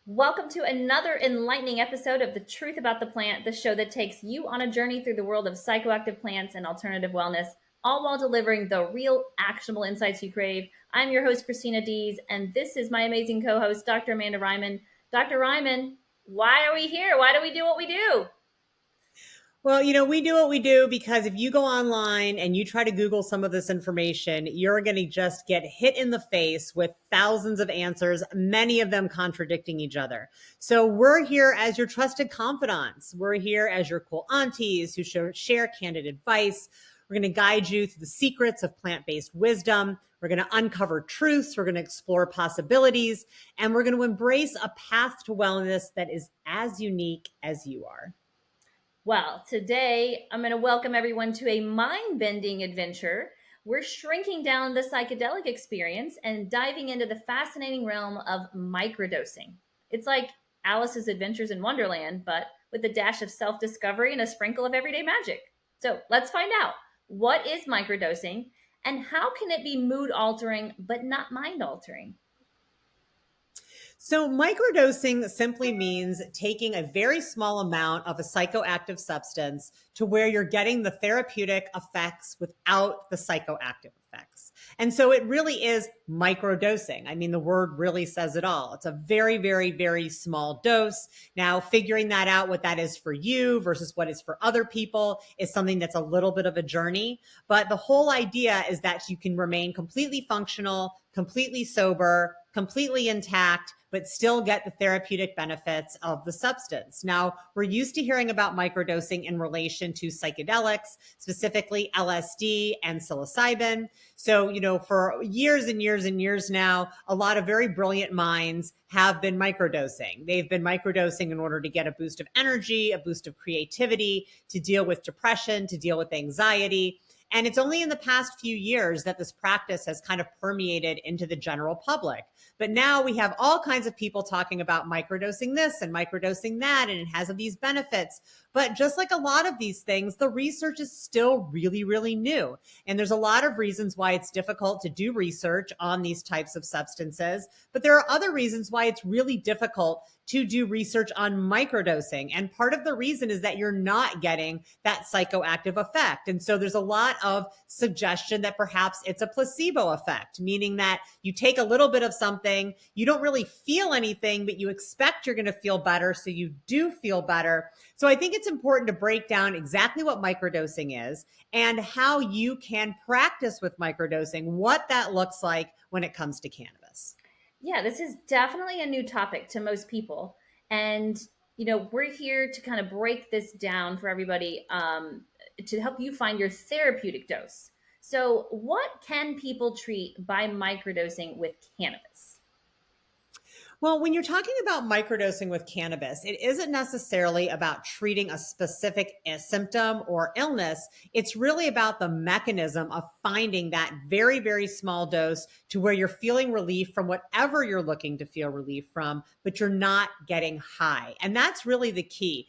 Welcome to another enlightening episode of The Truth About the Plant, the show that takes you on a journey through the world of psychoactive plants and alternative wellness, all while delivering the real, actionable insights you crave. I'm your host, Christina Dees, and this is my amazing co host, Dr. Amanda Ryman. Dr. Ryman, why are we here? Why do we do what we do? Well, we do what we do because if you go online and you try to Google some of this information, you're going to just get hit in the face with thousands of answers, many of them contradicting each other. So we're here as your trusted confidants. We're here as your cool aunties who share candid advice. We're going to guide you through the secrets of plant-based wisdom. We're going to uncover truths. We're going to explore possibilities, and we're going to embrace a path to wellness that is as unique as you are. Well, today I'm going to welcome everyone to a mind bending adventure. We're shrinking down the psychedelic experience and diving into the fascinating realm of microdosing. It's like Alice's Adventures in Wonderland, but with a dash of self discovery and a sprinkle of everyday magic. So let's find out, what is microdosing and how can it be mood altering but not mind altering? So, microdosing simply means taking a very small amount of a psychoactive substance to where you're getting the therapeutic effects without the psychoactive effects. And so it really is microdosing. I mean, the word really says it all. It's a very, very, very small dose. Now, figuring that out, what that is for you versus what is for other people, is something that's a little bit of a journey. But the whole idea is that you can remain completely functional, completely sober, completely intact, but still get the therapeutic benefits of the substance. Now, we're used to hearing about microdosing in relation to psychedelics, specifically LSD and psilocybin. So, for years and years and years now, a lot of very brilliant minds have been microdosing. They've been microdosing in order to get a boost of energy, a boost of creativity, to deal with depression, to deal with anxiety. And it's only in the past few years that this practice has kind of permeated into the general public. But now we have all kinds of people talking about microdosing this and microdosing that, and it has these benefits. But just like a lot of these things, the research is still really, really new. And there's a lot of reasons why it's difficult to do research on these types of substances. But there are other reasons why it's really difficult to do research on microdosing. And part of the reason is that you're not getting that psychoactive effect. And so there's a lot of suggestion that perhaps it's a placebo effect, meaning that you take a little bit of something, you don't really feel anything, but you expect you're going to feel better. So you do feel better. So I think it's important to break down exactly what microdosing is and how you can practice with microdosing, what that looks like when it comes to cannabis. Yeah, this is definitely a new topic to most people. And, we're here to kind of break this down for everybody, to help you find your therapeutic dose. So, what can people treat by microdosing with cannabis? Well, when you're talking about microdosing with cannabis, it isn't necessarily about treating a specific symptom or illness. It's really about the mechanism of finding that very, very small dose to where you're feeling relief from whatever you're looking to feel relief from, but you're not getting high. And that's really the key.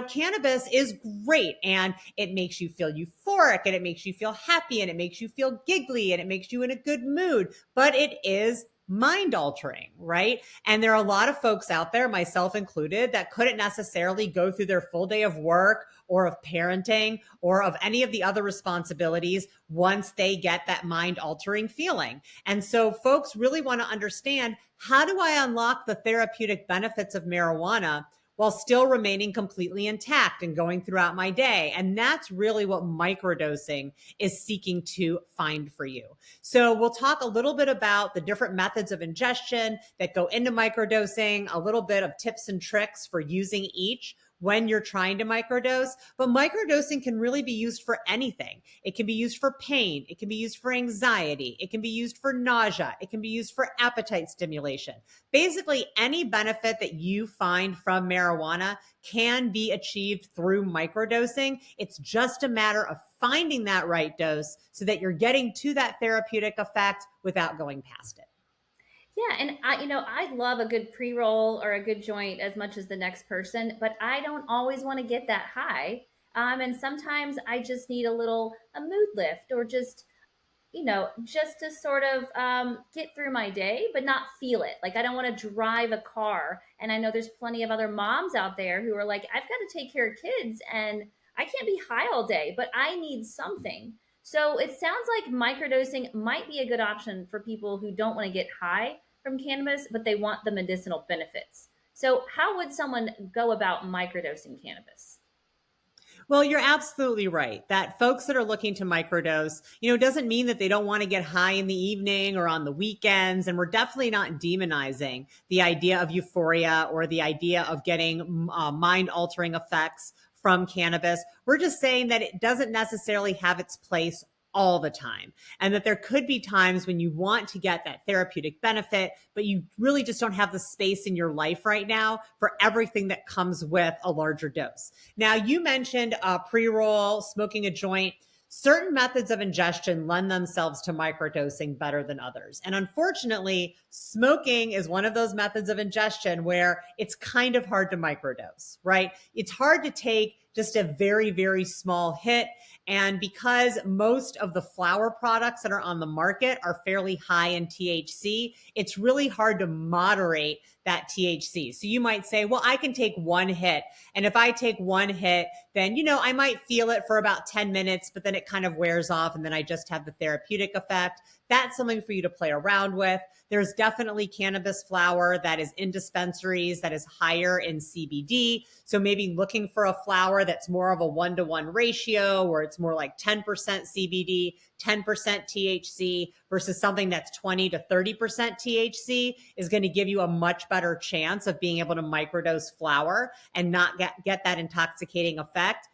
Cannabis is great and it makes you feel euphoric and it makes you feel happy and it makes you feel giggly and it makes you in a good mood, but it is mind altering, right? And there are a lot of folks out there, myself included, that couldn't necessarily go through their full day of work or of parenting or of any of the other responsibilities once they get that mind altering feeling. And so folks really want to understand, how do I unlock the therapeutic benefits of marijuana while still remaining completely intact and going throughout my day? And that's really what microdosing is seeking to find for you. So we'll talk a little bit about the different methods of ingestion that go into microdosing, a little bit of tips and tricks for using each when you're trying to microdose. But microdosing can really be used for anything. It can be used for pain. It can be used for anxiety. It can be used for nausea. It can be used for appetite stimulation. Basically, any benefit that you find from marijuana can be achieved through microdosing. It's just a matter of finding that right dose so that you're getting to that therapeutic effect without going past it. Yeah, and I love a good pre-roll or a good joint as much as the next person, but I don't always want to get that high. And sometimes I just need a mood lift or just just to sort of get through my day, but not feel it. Like, I don't want to drive a car. And I know there's plenty of other moms out there who are like, I've got to take care of kids and I can't be high all day, but I need something. So it sounds like microdosing might be a good option for people who don't want to get high from cannabis, but they want the medicinal benefits. So, how would someone go about microdosing cannabis? Well, you're absolutely right that folks that are looking to microdose, doesn't mean that they don't want to get high in the evening or on the weekends. And we're definitely not demonizing the idea of euphoria or the idea of getting mind altering effects from cannabis. We're just saying that it doesn't necessarily have its place all the time. And that there could be times when you want to get that therapeutic benefit, but you really just don't have the space in your life right now for everything that comes with a larger dose. Now, you mentioned pre-roll, smoking a joint. Certain methods of ingestion lend themselves to microdosing better than others. And unfortunately, smoking is one of those methods of ingestion where it's kind of hard to microdose, right? It's hard to take just a very, very small hit. And because most of the flower products that are on the market are fairly high in THC, it's really hard to moderate that THC. So you might say, well, I can take one hit. And if I take one hit, then, I might feel it for about 10 minutes, but then it kind of wears off and then I just have the therapeutic effect. That's something for you to play around with. There's definitely cannabis flower that is in dispensaries that is higher in CBD. So maybe looking for a flower that's more of a 1-to-1 ratio, where it's more like 10% CBD, 10% THC versus something that's 20 to 30% THC is going to give you a much better chance of being able to microdose flower and not get that intoxicating effect.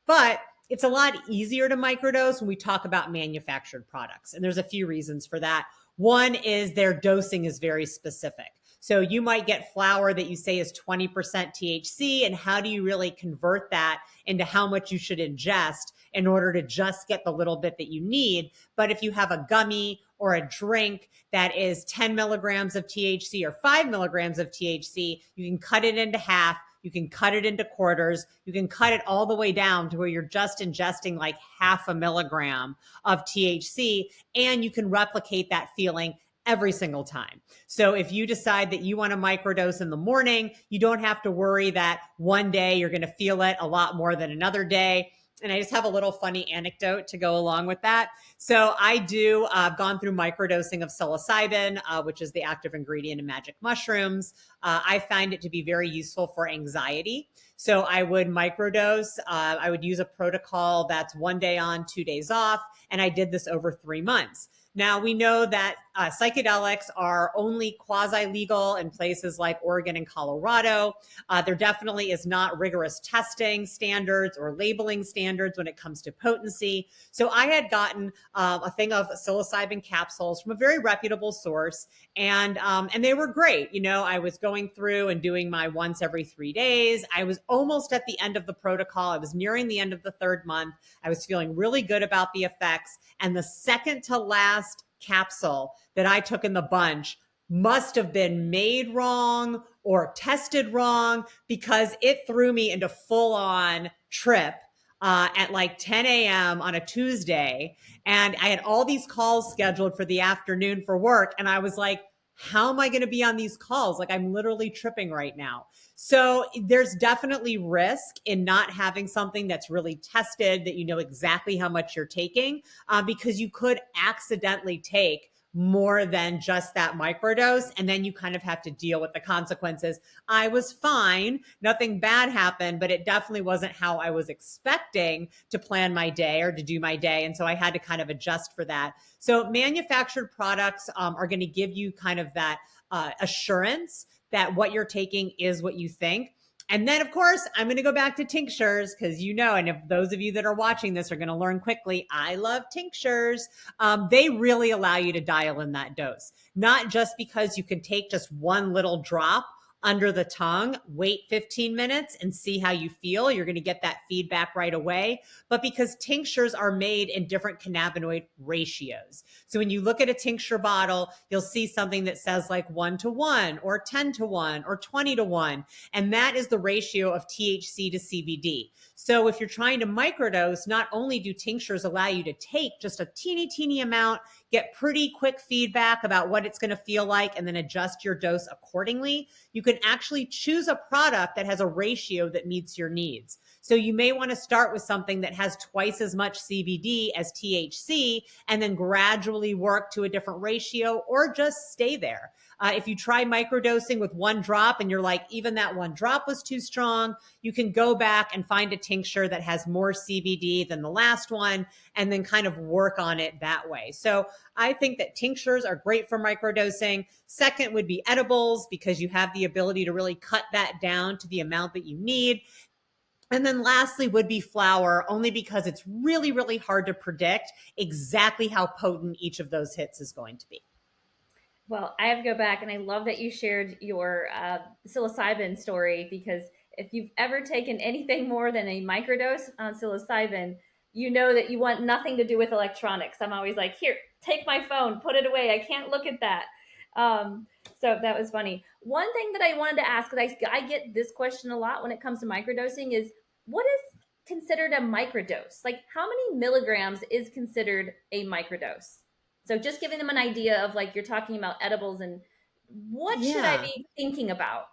But it's a lot easier to microdose when we talk about manufactured products. And there's a few reasons for that. One is their dosing is very specific. So you might get flower that you say is 20% THC, and how do you really convert that into how much you should ingest in order to just get the little bit that you need? But if you have a gummy or a drink that is 10 milligrams of THC or 5 milligrams of THC, you can cut it into half. You can cut it into quarters. You can cut it all the way down to where you're just ingesting like half a milligram of THC, and you can replicate that feeling every single time. So if you decide that you want to microdose in the morning, you don't have to worry that one day you're going to feel it a lot more than another day. And I just have a little funny anecdote to go along with that. So I've gone through microdosing of psilocybin, which is the active ingredient in magic mushrooms. I find it to be very useful for anxiety. So I would microdose. I would use a protocol that's 1 day on, 2 days off. And I did this over 3 months. Now, we know that psychedelics are only quasi-legal in places like Oregon and Colorado. There definitely is not rigorous testing standards or labeling standards when it comes to potency. So I had gotten a thing of psilocybin capsules from a very reputable source, and they were great. I was going through and doing my once every 3 days. I was almost at the end of the protocol. I was nearing the end of the 3rd month. I was feeling really good about the effects. And the second to last capsule that I took in the bunch must have been made wrong or tested wrong, because it threw me into full on trip at like 10 a.m. on a Tuesday. And I had all these calls scheduled for the afternoon for work. And I was like, how am I going to be on these calls? Like, I'm literally tripping right now. So there's definitely risk in not having something that's really tested, that you know exactly how much you're taking, because you could accidentally take more than just that microdose, and then you kind of have to deal with the consequences. I was fine. Nothing bad happened, but it definitely wasn't how I was expecting to plan my day or to do my day. And so I had to kind of adjust for that. So manufactured products are going to give you kind of that assurance that what you're taking is what you think. And then, of course, I'm going to go back to tinctures because, and if those of you that are watching this are going to learn quickly, I love tinctures. They really allow you to dial in that dose, not just because you can take just one little drop under the tongue, wait 15 minutes and see how you feel. You're going to get that feedback right away. But because tinctures are made in different cannabinoid ratios. So when you look at a tincture bottle, you'll see something that says like 1 to 1 or 10 to 1 or 20 to 1. And that is the ratio of THC to CBD. So if you're trying to microdose, not only do tinctures allow you to take just a teeny amount, get pretty quick feedback about what it's going to feel like, and then adjust your dose accordingly, you can actually choose a product that has a ratio that meets your needs. So you may want to start with something that has twice as much CBD as THC and then gradually work to a different ratio, or just stay there. If you try microdosing with 1 drop and you're like, even that 1 drop was too strong, you can go back and find a tincture that has more CBD than the last one and then kind of work on it that way. So I think that tinctures are great for microdosing. Second would be edibles, because you have the ability to really cut that down to the amount that you need. And then lastly would be flower, only because it's really hard to predict exactly how potent each of those hits is going to be. Well, I have to go back, and I love that you shared your psilocybin story, because if you've ever taken anything more than a microdose on psilocybin, you know that you want nothing to do with electronics. I'm always like, here, take my phone, put it away. I can't look at that. Um, so that was funny. One thing that I wanted to ask, because I get this question a lot when it comes to microdosing, is what is considered a microdose? Like, how many milligrams is considered a microdose? So just giving them an idea of, like, you're talking about edibles, and what should I Yeah. be thinking about?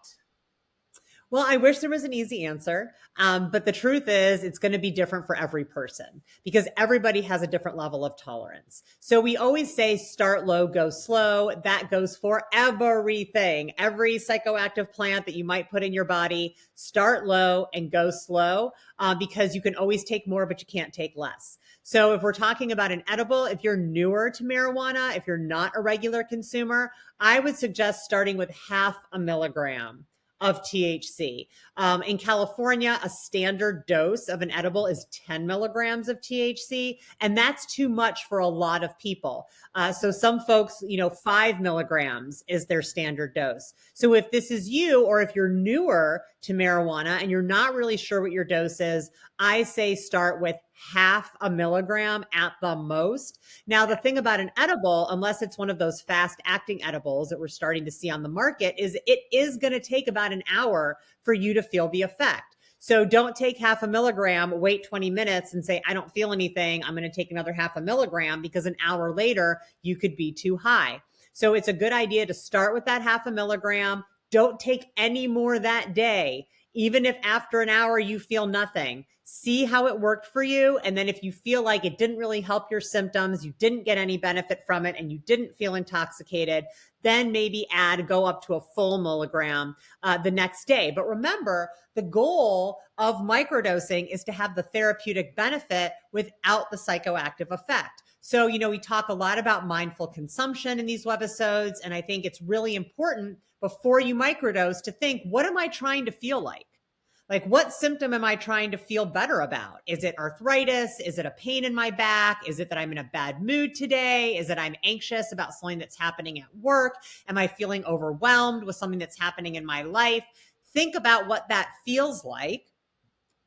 Well, I wish there was an easy answer. But the truth is, it's going to be different for every person because everybody has a different level of tolerance. So we always say start low, go slow. That goes for everything. Every psychoactive plant that you might put in your body, start low and go slow, because you can always take more, but you can't take less. So if we're talking about an edible, if you're newer to marijuana, if you're not a regular consumer, I would suggest starting with 0.5 milligram of THC. In California, a standard dose of an edible is 10 milligrams of THC, and that's too much for a lot of people. So some folks, 5 milligrams is their standard dose. So if this is you, or if you're newer to marijuana and you're not really sure what your dose is, I say start with 0.5 milligram at the most. Now, the thing about an edible, unless it's one of those fast acting edibles that we're starting to see on the market, is it is going to take about an hour for you to feel the effect. So don't take 0.5 milligram, wait 20 minutes and say, I don't feel anything, I'm going to take another 0.5 milligram, because an hour later you could be too high. So it's a good idea to start with that 0.5 milligram. Don't take any more that day. Even if after an hour you feel nothing, see how it worked for you. And then if you feel like it didn't really help your symptoms, you didn't get any benefit from it, and you didn't feel intoxicated, then maybe go up to a full milligram the next day. But remember, the goal of microdosing is to have the therapeutic benefit without the psychoactive effect. So, we talk a lot about mindful consumption in these webisodes, and I think it's really important before you microdose to think, what am I trying to feel like? Like, what symptom am I trying to feel better about? Is it arthritis? Is it a pain in my back? Is it that I'm in a bad mood today? Is it I'm anxious about something that's happening at work? Am I feeling overwhelmed with something that's happening in my life? Think about what that feels like,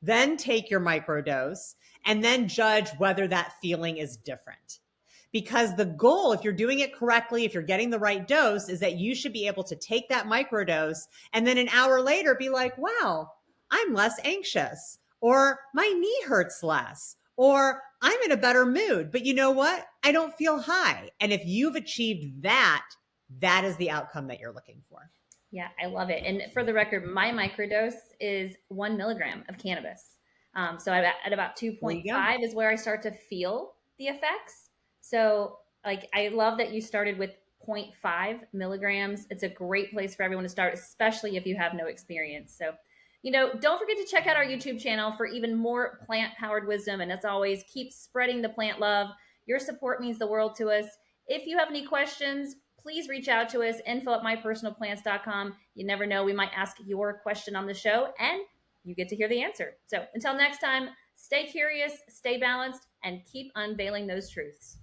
then take your microdose, and then judge whether that feeling is different. Because the goal, if you're doing it correctly, if you're getting the right dose, is that you should be able to take that microdose and then an hour later be like, wow, I'm less anxious, or my knee hurts less, or I'm in a better mood. But you know what? I don't feel high. And if you've achieved that, that is the outcome that you're looking for. Yeah, I love it. And for the record, my microdose is 1 milligram of cannabis. So I'm at about There you go. 2.5 is where I start to feel the effects. So, like, I love that you started with 0.5 milligrams. It's a great place for everyone to start, especially if you have no experience. So, don't forget to check out our YouTube channel for even more plant powered wisdom. And as always, keep spreading the plant love. Your support means the world to us. If you have any questions, please reach out to us, info@mypersonalplants.com. You never know, we might ask your question on the show and you get to hear the answer. So until next time, stay curious, stay balanced, and keep unveiling those truths.